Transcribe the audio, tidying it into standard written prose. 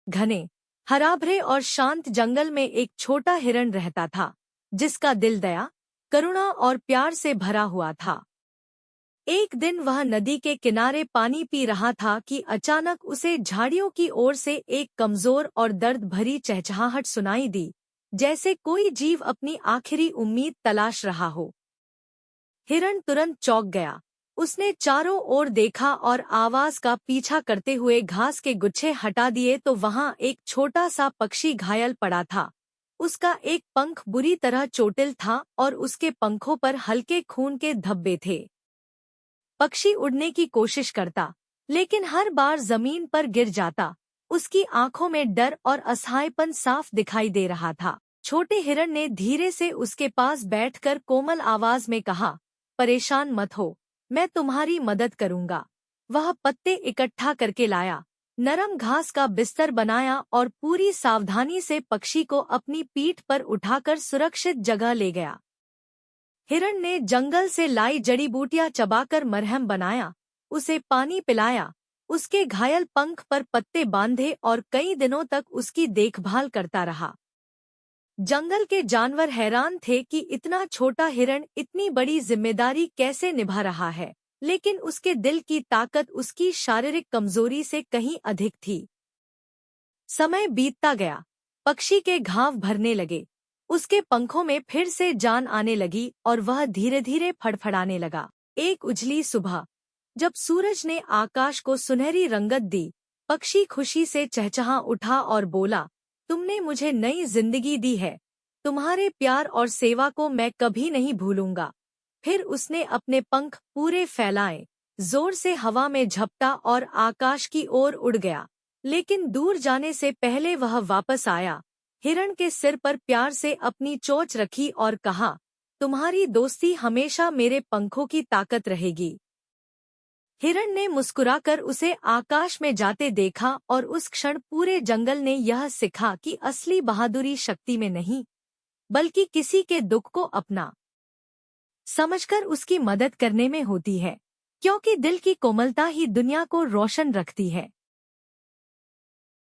घने, हराभरे और शांत जंगल में एक छोटा हिरण रहता था, जिसका दिल दया, करुणा और प्यार से भरा हुआ था। एक दिन वह नदी के किनारे पानी पी रहा था कि अचानक उसे झाड़ियों की ओर से एक कमजोर और दर्द भरी चहचहाहट सुनाई दी, जैसे कोई जीव अपनी आखिरी उम्मीद तलाश रहा हो। हिरण तुरंत चौंक गया। उसने चारों ओर देखा और आवाज का पीछा करते हुए घास के गुच्छे हटा दिए तो वहां एक छोटा सा पक्षी घायल पड़ा था। उसका एक पंख बुरी तरह चोटिल था और उसके पंखों पर हल्के खून के धब्बे थे। पक्षी उड़ने की कोशिश करता, लेकिन हर बार जमीन पर गिर जाता। उसकी आंखों में डर और असहायपन साफ दिखाई दे रहा था। छोटे हिरण ने धीरे से उसके पास बैठकर कोमल आवाज में कहा, परेशान मत हो, मैं तुम्हारी मदद करूंगा। वह पत्ते इकट्ठा करके लाया, नरम घास का बिस्तर बनाया और पूरी सावधानी से पक्षी को अपनी पीठ पर उठाकर सुरक्षित जगह ले गया। हिरण ने जंगल से लाई जड़ी बूटियां चबाकर मरहम बनाया, उसे पानी पिलाया, उसके घायल पंख पर पत्ते बांधे और कई दिनों तक उसकी देखभाल करता रहा। जंगल के जानवर हैरान थे कि इतना छोटा हिरण इतनी बड़ी जिम्मेदारी कैसे निभा रहा है, लेकिन उसके दिल की ताकत उसकी शारीरिक कमजोरी से कहीं अधिक थी। समय बीतता गया, पक्षी के घाव भरने लगे, उसके पंखों में फिर से जान आने लगी और वह धीरे धीरे फड़फड़ाने लगा। एक उजली सुबह, जब सूरज ने आकाश को सुनहरी रंगत दी, पक्षी खुशी से चहचहा उठा और बोला, तुमने मुझे नई जिंदगी दी है, तुम्हारे प्यार और सेवा को मैं कभी नहीं भूलूंगा। फिर उसने अपने पंख पूरे फैलाए, जोर से हवा में झपटा और आकाश की ओर उड़ गया। लेकिन दूर जाने से पहले वह वापस आया, हिरण के सिर पर प्यार से अपनी चोंच रखी और कहा, तुम्हारी दोस्ती हमेशा मेरे पंखों की ताकत रहेगी। हिरण ने मुस्कुराकर उसे आकाश में जाते देखा और उस क्षण पूरे जंगल ने यह सीखा कि असली बहादुरी शक्ति में नहीं, बल्कि किसी के दुख को अपना समझकर उसकी मदद करने में होती है, क्योंकि दिल की कोमलता ही दुनिया को रोशन रखती है।